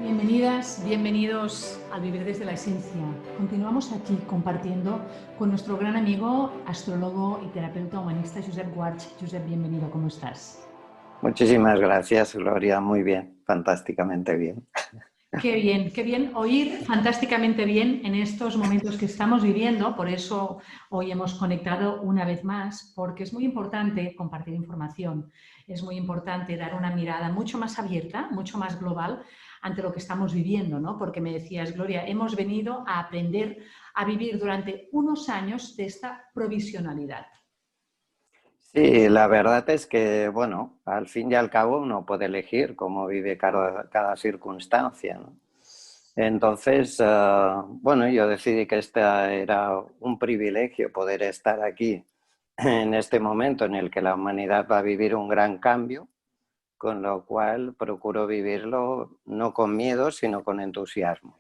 Bienvenidas, bienvenidos al Vivir desde la Esencia. Continuamos aquí compartiendo con nuestro gran amigo, astrólogo y terapeuta humanista Josep Guarch. Josep, bienvenido, ¿cómo estás? Muchísimas gracias, Gloria. Muy bien, fantásticamente bien. Qué bien oír fantásticamente bien en estos momentos que estamos viviendo. Por eso hoy hemos conectado una vez más, porque es muy importante compartir información. Es muy importante dar una mirada mucho más abierta, mucho más global ante lo que estamos viviendo, ¿no? Porque me decías, Gloria, hemos venido a aprender a vivir durante unos años de esta provisionalidad. Sí, la verdad es que, bueno, al fin y al cabo uno puede elegir cómo vive cada circunstancia, ¿no? Entonces, bueno, yo decidí que este era un privilegio poder estar aquí en este momento en el que la humanidad va a vivir un gran cambio, con lo cual procuro vivirlo no con miedo, sino con entusiasmo.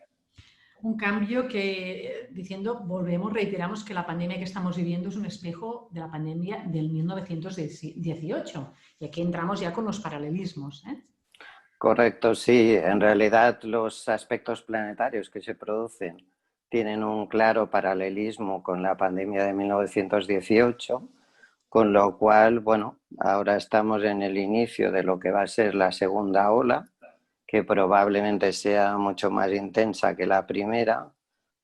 Un cambio que, diciendo, volvemos, reiteramos que la pandemia que estamos viviendo es un espejo de la pandemia del 1918. Y aquí entramos ya con los paralelismos, ¿eh? Correcto, sí. En realidad los aspectos planetarios que se producen tienen un claro paralelismo con la pandemia de 1918, con lo cual, bueno, ahora estamos en el inicio de lo que va a ser la segunda ola, que probablemente sea mucho más intensa que la primera.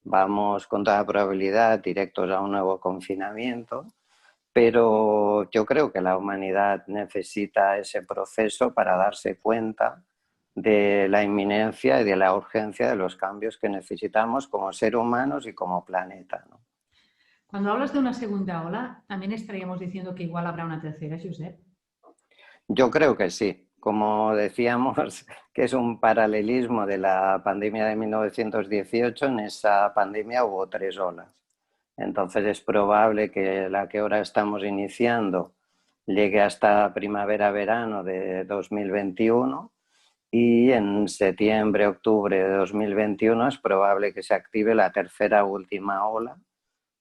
Vamos con toda probabilidad directos a un nuevo confinamiento, pero yo creo que la humanidad necesita ese proceso para darse cuenta de la inminencia y de la urgencia de los cambios que necesitamos como seres humanos y como planeta, ¿no? Cuando hablas de una segunda ola, también estaríamos diciendo que igual habrá una tercera, Josep. Yo creo que sí. Como decíamos, que es un paralelismo de la pandemia de 1918, en esa pandemia hubo tres olas. Entonces es probable que la que ahora estamos iniciando llegue hasta primavera-verano de 2021 y en septiembre, octubre de 2021 es probable que se active la tercera última ola,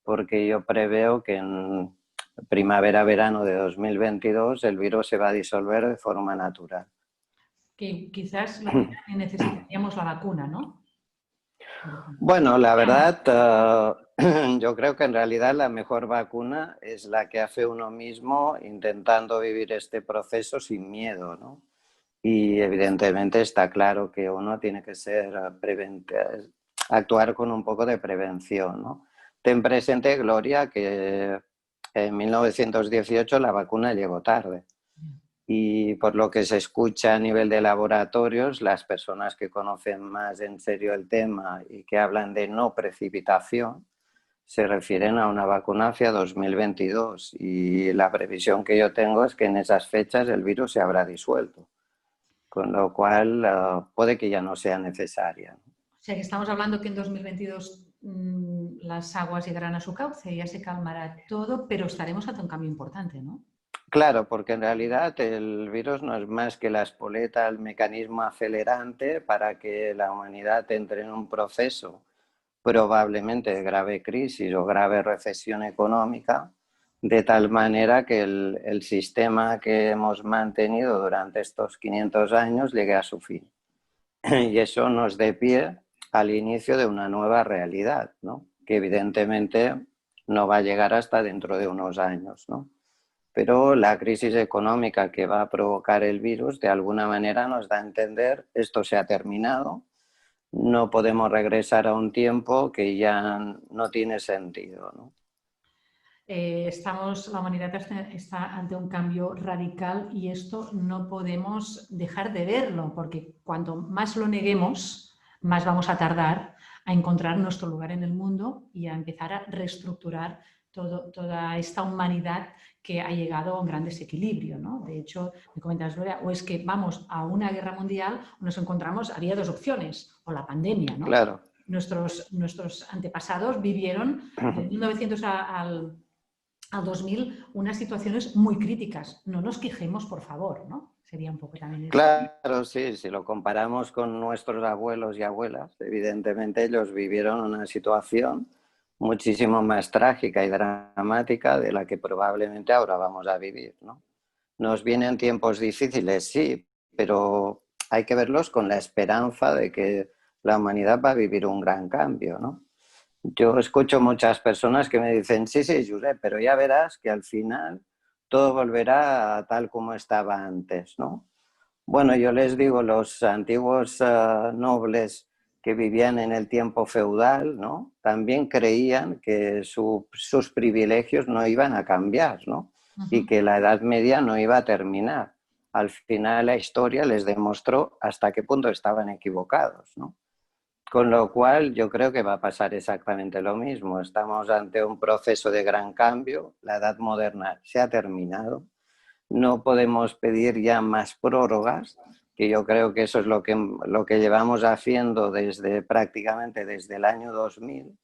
porque yo preveo que en primavera-verano de 2022 el virus se va a disolver de forma natural. Que quizás lo que necesitaríamos la vacuna, ¿no? Bueno, la verdad, yo creo que en realidad la mejor vacuna es la que hace uno mismo intentando vivir este proceso sin miedo, ¿no? Y evidentemente está claro que uno tiene que ser actuar con un poco de prevención, ¿no? Ten presente, Gloria, que en 1918 la vacuna llegó tarde. Y por lo que se escucha a nivel de laboratorios, las personas que conocen más en serio el tema y que hablan de no precipitación, se refieren a una vacuna hacia 2022. Y la previsión que yo tengo es que en esas fechas el virus se habrá disuelto, con lo cual puede que ya no sea necesaria. O sea que estamos hablando que en 2022 las aguas llegarán a su cauce, ya se calmará todo, pero estaremos ante un cambio importante, ¿no? Claro, porque en realidad el virus no es más que la espoleta, el mecanismo acelerante para que la humanidad entre en un proceso probablemente de grave crisis o grave recesión económica, de tal manera que el sistema que hemos mantenido durante estos 500 años llegue a su fin. Y eso nos dé pie al inicio de una nueva realidad, ¿no? Que evidentemente no va a llegar hasta dentro de unos años, ¿no? Pero la crisis económica que va a provocar el virus de alguna manera nos da a entender esto se ha terminado, no podemos regresar a un tiempo que ya no tiene sentido, ¿no? La humanidad está ante un cambio radical y esto no podemos dejar de verlo, porque cuanto más lo neguemos, más vamos a tardar a encontrar nuestro lugar en el mundo y a empezar a reestructurar toda esta humanidad que ha llegado a un gran desequilibrio, ¿no? De hecho, me comentas, Gloria, o es que vamos a una guerra mundial o nos encontramos, había dos opciones, o la pandemia, ¿no? Claro. Nuestros antepasados vivieron de 1900 al 2000 unas situaciones muy críticas. No nos quejemos, por favor, ¿no? Sería un poco también eso. Claro, sí, si lo comparamos con nuestros abuelos y abuelas, evidentemente ellos vivieron una situación muchísimo más trágica y dramática de la que probablemente ahora vamos a vivir, ¿no? Nos vienen tiempos difíciles, sí, pero hay que verlos con la esperanza de que la humanidad va a vivir un gran cambio, ¿no? Yo escucho muchas personas que me dicen, sí, sí, Josep, pero ya verás que al final todo volverá a tal como estaba antes, ¿no? Bueno, yo les digo, los antiguos nobles que vivían en el tiempo feudal, ¿no? También creían que sus privilegios no iban a cambiar, ¿no? Y que la Edad Media no iba a terminar. Al final la historia les demostró hasta qué punto estaban equivocados, ¿no? Con lo cual yo creo que va a pasar exactamente lo mismo. Estamos ante un proceso de gran cambio, la Edad Moderna se ha terminado, no podemos pedir ya más prórrogas, que yo creo que eso es lo que llevamos haciendo prácticamente desde el año 2000,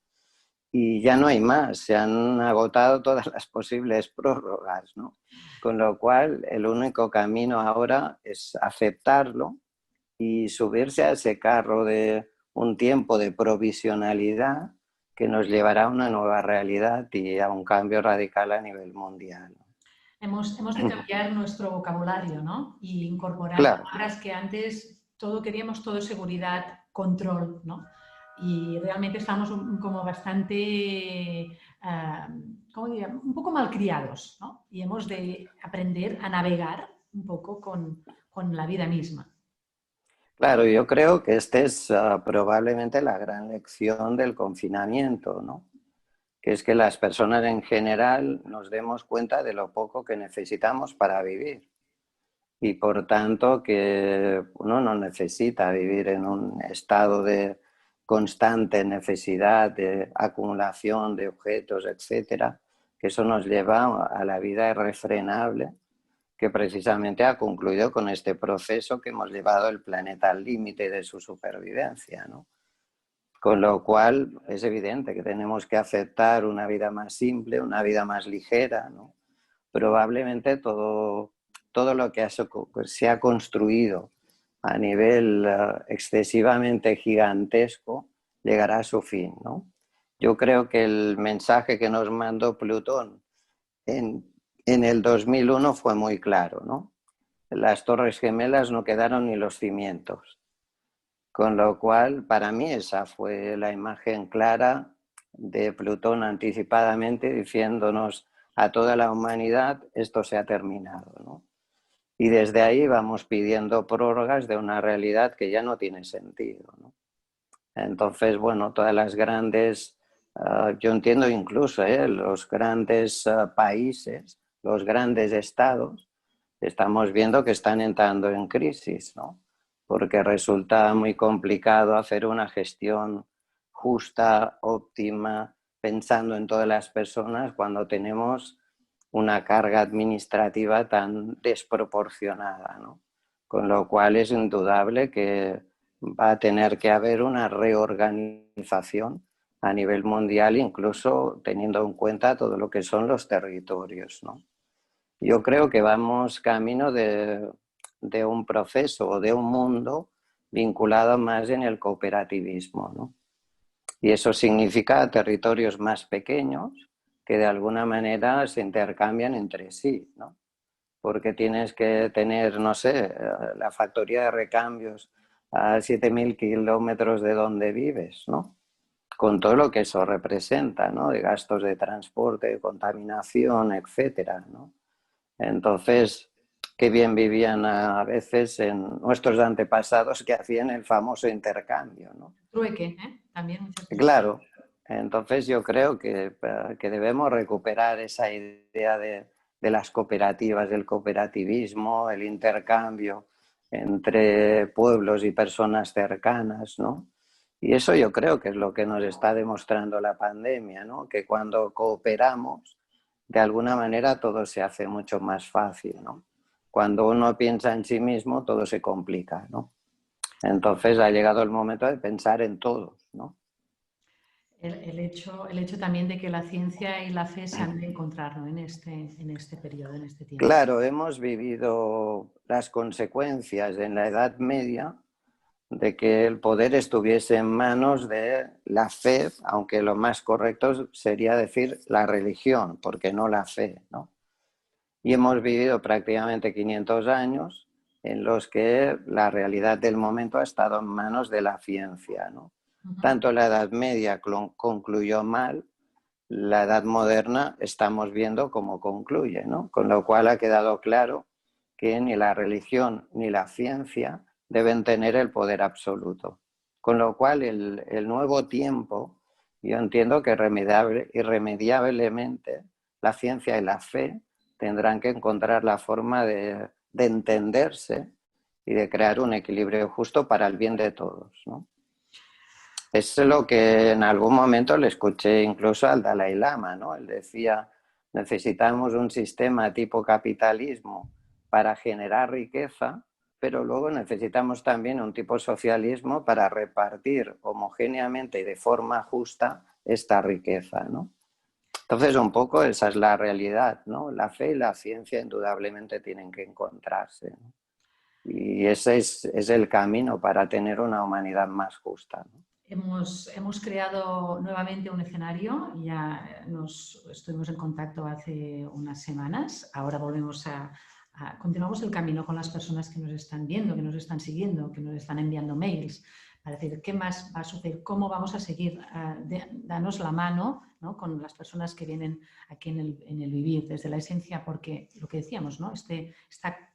y ya no hay más, se han agotado todas las posibles prórrogas, ¿no? Con lo cual el único camino ahora es aceptarlo y subirse a ese carro de un tiempo de provisionalidad que nos llevará a una nueva realidad y a un cambio radical a nivel mundial. Hemos de cambiar nuestro vocabulario, ¿no? Y incorporar Claro. palabras que antes todo queríamos, todo seguridad, control, ¿no? Y realmente estamos como bastante, ¿cómo diría? Un poco malcriados, ¿no? Y hemos de aprender a navegar un poco con la vida misma. Claro, yo creo que esta es probablemente la gran lección del confinamiento, ¿no? Que es que las personas en general nos demos cuenta de lo poco que necesitamos para vivir y por tanto que uno no necesita vivir en un estado de constante necesidad de acumulación de objetos, etcétera, que eso nos lleva a la vida irrefrenable que precisamente ha concluido con este proceso que hemos llevado el planeta al límite de su supervivencia, ¿no? Con lo cual es evidente que tenemos que aceptar una vida más simple, una vida más ligera, ¿no? Probablemente todo lo que se ha construido a nivel excesivamente gigantesco llegará a su fin, ¿no? Yo creo que el mensaje que nos mandó Plutón en el 2001 fue muy claro, ¿no? Las Torres Gemelas no quedaron ni los cimientos. Con lo cual, para mí esa fue la imagen clara de Plutón anticipadamente diciéndonos a toda la humanidad, esto se ha terminado, ¿no? Y desde ahí vamos pidiendo prórrogas de una realidad que ya no tiene sentido, ¿no? Entonces, bueno, todas las grandes, yo entiendo incluso los grandes países, los grandes estados, estamos viendo que están entrando en crisis, ¿no? Porque resulta muy complicado hacer una gestión justa, óptima, pensando en todas las personas cuando tenemos una carga administrativa tan desproporcionada, ¿no? Con lo cual es indudable que va a tener que haber una reorganización a nivel mundial, incluso teniendo en cuenta todo lo que son los territorios, ¿no? Yo creo que vamos camino de un proceso o de un mundo vinculado más en el cooperativismo, ¿no? Y eso significa territorios más pequeños que de alguna manera se intercambian entre sí, ¿no? Porque tienes que tener, no sé, la factoría de recambios a 7.000 kilómetros de donde vives, ¿no? Con todo lo que eso representa, ¿no? De gastos de transporte, de contaminación, etcétera, ¿no? Entonces, qué bien vivían a veces en nuestros antepasados que hacían el famoso intercambio, ¿no? Trueque, ¿eh? También muchas veces. Claro, entonces yo creo que debemos recuperar esa idea de las cooperativas, del cooperativismo, el intercambio entre pueblos y personas cercanas, ¿no? Y eso yo creo que es lo que nos está demostrando la pandemia, ¿no? Que cuando cooperamos, de alguna manera todo se hace mucho más fácil, ¿no? Cuando uno piensa en sí mismo, todo se complica, ¿no? Entonces ha llegado el momento de pensar en todos, ¿no? El hecho también de que la ciencia y la fe se han de encontrar, ¿no? En este periodo, en este tiempo. Claro, hemos vivido las consecuencias en la Edad Media de que el poder estuviese en manos de la fe, aunque lo más correcto sería decir la religión, porque no la fe, ¿no? Y hemos vivido prácticamente 500 años en los que la realidad del momento ha estado en manos de la ciencia, ¿no? Tanto la Edad Media concluyó mal, la Edad Moderna estamos viendo cómo concluye, ¿no? Con lo cual ha quedado claro que ni la religión ni la ciencia deben tener el poder absoluto. Con lo cual el nuevo tiempo, yo entiendo que irremediablemente la ciencia y la fe tendrán que encontrar la forma de entenderse y de crear un equilibrio justo para el bien de todos, ¿no? Es lo que en algún momento le escuché incluso al Dalai Lama, ¿no? Él decía, necesitamos un sistema tipo capitalismo para generar riqueza, pero luego necesitamos también un tipo socialismo para repartir homogéneamente y de forma justa esta riqueza, ¿no? Entonces, un poco esa es la realidad, ¿no? La fe y la ciencia indudablemente tienen que encontrarse, ¿no? Y ese es el camino para tener una humanidad más justa, ¿no? Hemos creado nuevamente un escenario, ya estuvimos en contacto hace unas semanas, ahora volvemos continuamos el camino con las personas que nos están viendo, que nos están siguiendo, que nos están enviando mails, para decir qué más va a suceder, cómo vamos a seguir, danos la mano, ¿no?, con las personas que vienen aquí en el vivir, desde la esencia, porque lo que decíamos, ¿no?, este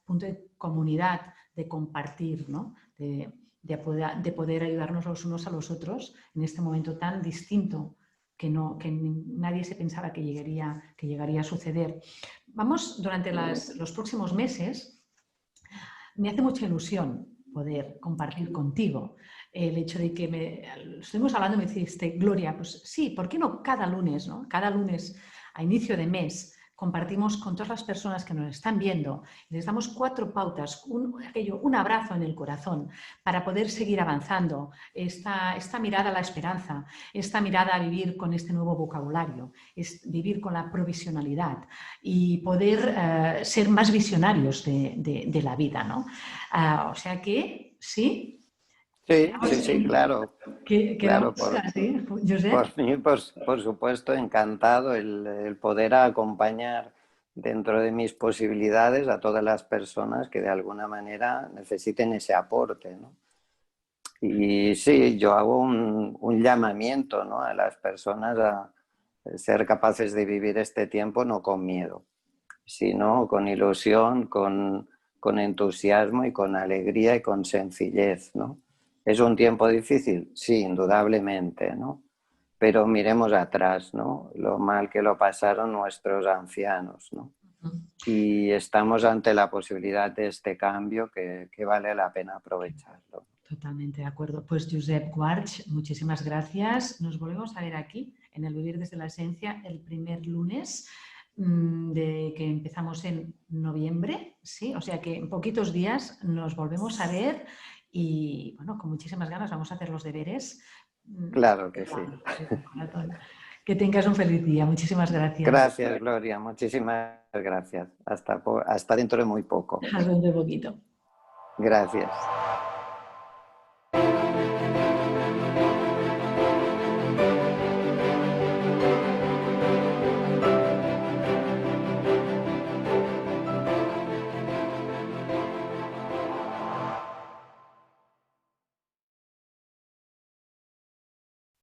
punto de comunidad, de compartir, ¿no?, de poder ayudarnos los unos a los otros en este momento tan distinto que nadie se pensaba que llegaría a suceder. Vamos, durante los próximos meses, me hace mucha ilusión poder compartir contigo el hecho de que estuvimos hablando y me dijiste, Gloria, pues sí, ¿por qué no cada lunes, ¿no? Cada lunes a inicio de mes compartimos con todas las personas que nos están viendo y les damos 4 pautas, un abrazo en el corazón para poder seguir avanzando, esta mirada a la esperanza, esta mirada a vivir con este nuevo vocabulario, es vivir con la provisionalidad y poder ser más visionarios de la vida, ¿no? O sea que, ¿sí? Sí, claro. Quedamos Claro, así, Josep. por mí, por supuesto, encantado el poder acompañar dentro de mis posibilidades a todas las personas que de alguna manera necesiten ese aporte, ¿no? Y sí, yo hago un llamamiento, ¿no?, a las personas a ser capaces de vivir este tiempo no con miedo, sino con ilusión, con entusiasmo y con alegría y con sencillez, ¿no? ¿Es un tiempo difícil? Sí, indudablemente, ¿no? Pero miremos atrás, ¿no?, lo mal que lo pasaron nuestros ancianos, ¿no? Y estamos ante la posibilidad de este cambio que vale la pena aprovecharlo. Totalmente de acuerdo. Pues Josep Guarch, muchísimas gracias. Nos volvemos a ver aquí en el Vivir desde la Esencia el primer lunes que empezamos en noviembre, ¿sí? O sea que en poquitos días nos volvemos a ver y, bueno, con muchísimas ganas vamos a hacer los deberes. Claro que sí. Que tengas un feliz día. Muchísimas gracias. Gracias, Gloria. Muchísimas gracias. Hasta dentro de muy poco. Hasta dentro de poquito. Gracias.